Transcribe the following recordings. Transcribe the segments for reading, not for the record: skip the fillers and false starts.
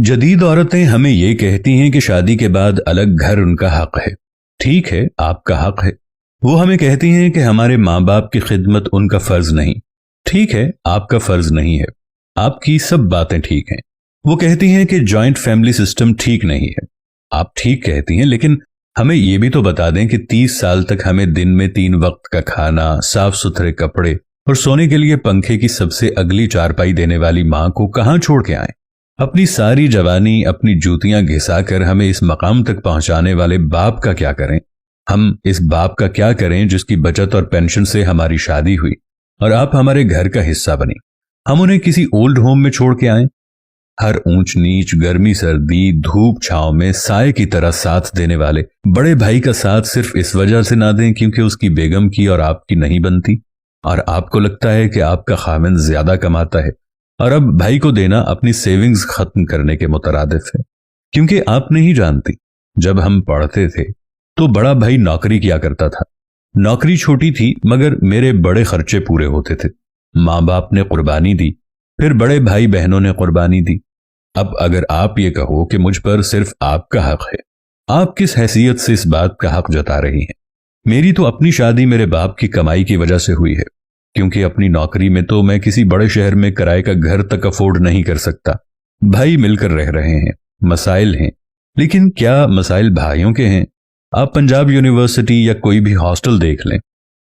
जदीद औरतें हमें ये कहती हैं कि शादी के बाद अलग घर उनका हक है। ठीक है, आपका हक है। वो हमें कहती हैं कि हमारे माँ बाप की खिदमत उनका फर्ज नहीं। ठीक है, आपका फर्ज नहीं है। आपकी सब बातें ठीक हैं। वो कहती हैं कि जॉइंट फैमिली सिस्टम ठीक नहीं है। आप ठीक कहती हैं, लेकिन हमें ये भी तो बता दें कि 30 साल तक हमें दिन में 3 वक्त का खाना, साफ सुथरे कपड़े और सोने के लिए पंखे की सबसे अगली चारपाई देने वाली माँ को कहाँ छोड़ के आए। अपनी सारी जवानी अपनी जूतियां घिसाकर हमें इस मकाम तक पहुंचाने वाले बाप का क्या करें। हम इस बाप का क्या करें जिसकी बचत और पेंशन से हमारी शादी हुई और आप हमारे घर का हिस्सा बनी। हम उन्हें किसी ओल्ड होम में छोड़ के आए। हर ऊंच नीच, गर्मी सर्दी, धूप छांव में साए की तरह साथ देने वाले बड़े भाई का साथ सिर्फ इस वजह से ना दें क्योंकि उसकी बेगम की और आपकी नहीं बनती, और आपको लगता है कि आपका खामिन ज्यादा कमाता है और अब भाई को देना अपनी सेविंग्स खत्म करने के मुतरादिफ है। क्योंकि आप नहीं जानती, जब हम पढ़ते थे तो बड़ा भाई नौकरी किया करता था। नौकरी छोटी थी मगर मेरे बड़े खर्चे पूरे होते थे। माँ बाप ने कुर्बानी दी, फिर बड़े भाई बहनों ने कुर्बानी दी। अब अगर आप ये कहो कि मुझ पर सिर्फ आपका हक है, आप किस हैसियत से इस बात का हक जता रही हैं? मेरी तो अपनी शादी मेरे बाप की कमाई की वजह से हुई है, क्योंकि अपनी नौकरी में तो मैं किसी बड़े शहर में किराए का घर तक अफोर्ड नहीं कर सकता। भाई मिलकर रह रहे हैं, मसाइल हैं, लेकिन क्या मसाइल भाइयों के हैं? आप पंजाब यूनिवर्सिटी या कोई भी हॉस्टल देख लें,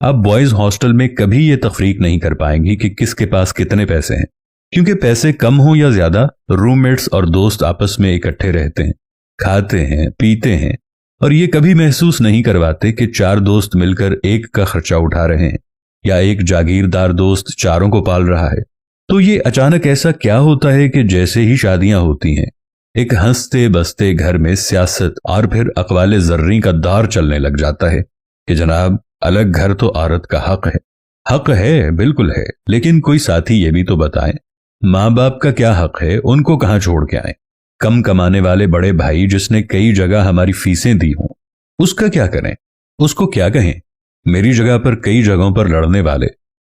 आप बॉयज हॉस्टल में कभी ये तफरीक नहीं कर पाएंगी कि किसके पास कितने पैसे हैं, क्योंकि पैसे कम हो या ज्यादा रूममेट्स और दोस्त आपस में इकट्ठे रहते हैं, खाते हैं, पीते हैं और ये कभी महसूस नहीं करवाते कि 4 दोस्त मिलकर एक का खर्चा उठा रहे हैं या एक जागीरदार दोस्त चारों को पाल रहा है। तो ये अचानक ऐसा क्या होता है कि जैसे ही शादियां होती हैं, एक हंसते बसते घर में सियासत और फिर अकवाले जर्री का दौर चलने लग जाता है कि जनाब अलग घर तो औरत का हक है। हक है, बिल्कुल है, लेकिन कोई साथी ये भी तो बताएं, माँ बाप का क्या हक है? उनको कहाँ छोड़ के आए? कम कमाने वाले बड़े भाई जिसने कई जगह हमारी फीसें दी हों, उसका क्या करें? उसको क्या कहें? मेरी जगह पर कई जगहों पर लड़ने वाले,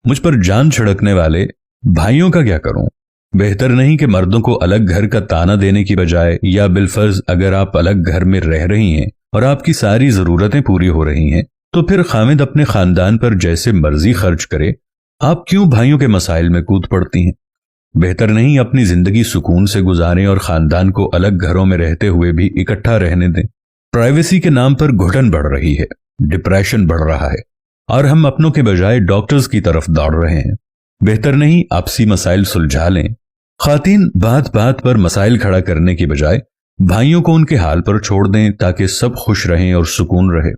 मुझ पर जान छिड़कने वाले भाइयों का क्या करूं? बेहतर नहीं कि मर्दों को अलग घर का ताना देने की बजाय, या बिलफर्ज अगर आप अलग घर में रह रही हैं और आपकी सारी जरूरतें पूरी हो रही हैं, तो फिर खामिद अपने खानदान पर जैसे मर्जी खर्च करे, आप क्यों भाइयों के मसाइल में कूद पड़ती हैं? बेहतर नहीं अपनी जिंदगी सुकून से गुजारें और खानदान को अलग घरों में रहते हुए भी इकट्ठा रहने दें। प्राइवेसी के नाम पर घुटन बढ़ रही है, डिप्रेशन बढ़ रहा है और हम अपनों के बजाय डॉक्टर्स की तरफ दौड़ रहे हैं। बेहतर नहीं आपसी मसाइल सुलझा लें। खातीन बात बात पर मसाइल खड़ा करने की बजाय भाइयों को उनके हाल पर छोड़ दें ताकि सब खुश रहें और सुकून रहे।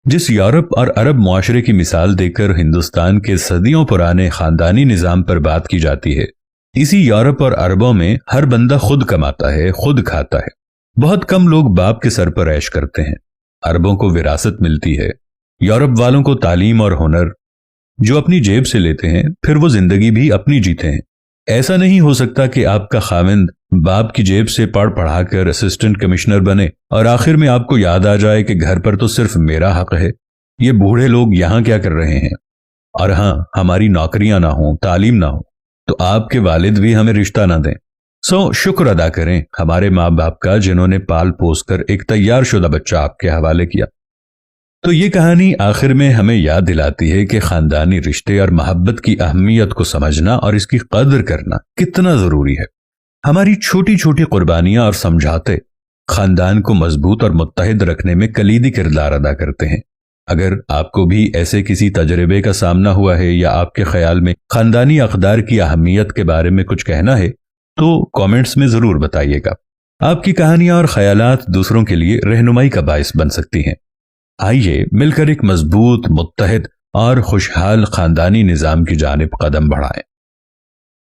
जिस यूरोप और अरब मुआशरे की मिसाल देकर हिंदुस्तान के सदियों पुराने खानदानी निजाम पर बात की जाती है, इसी यूरोप और अरबों में हर बंदा खुद कमाता है, खुद खाता है। बहुत कम लोग बाप के सर पर ऐश करते हैं। अरबों को विरासत मिलती है, यूरोप वालों को तालीम और हुनर, जो अपनी जेब से लेते हैं, फिर वो जिंदगी भी अपनी जीते हैं। ऐसा नहीं हो सकता कि आपका खाविंद बाप की जेब से पढ़ पढ़ाकर असिस्टेंट कमिश्नर बने और आखिर में आपको याद आ जाए कि घर पर तो सिर्फ मेरा हक है। ये बूढ़े लोग यहाँ क्या कर रहे हैं? और हाँ, हमारी नौकरियां ना हो, तालीम ना हो, तो आपके वालिद भी हमें रिश्ता ना दें। सो शुक्र अदा करें हमारे माँ बाप का, जिन्होंने पाल पोस कर एक तैयार शुदा बच्चा आपके हवाले किया। तो ये कहानी आखिर में हमें याद दिलाती है कि खानदानी रिश्ते और मोहब्बत की अहमियत को समझना और इसकी कदर करना कितना जरूरी है। हमारी छोटी छोटी कुर्बानियां और समझौते खानदान को मजबूत और मुत्तहिद रखने में कलीदी किरदार अदा करते हैं। अगर आपको भी ऐसे किसी तजर्बे का सामना हुआ है या आपके ख्याल में खानदानी अक़दार की अहमियत के बारे में कुछ कहना है, तो कमेंट्स में जरूर बताइएगा। आपकी कहानियां और ख्यालात दूसरों के लिए रहनुमाई का बाइस बन सकती हैं। आइए मिलकर एक मजबूत, मुत्तहिद और खुशहाल खानदानी निजाम की जानिब कदम बढ़ाएं।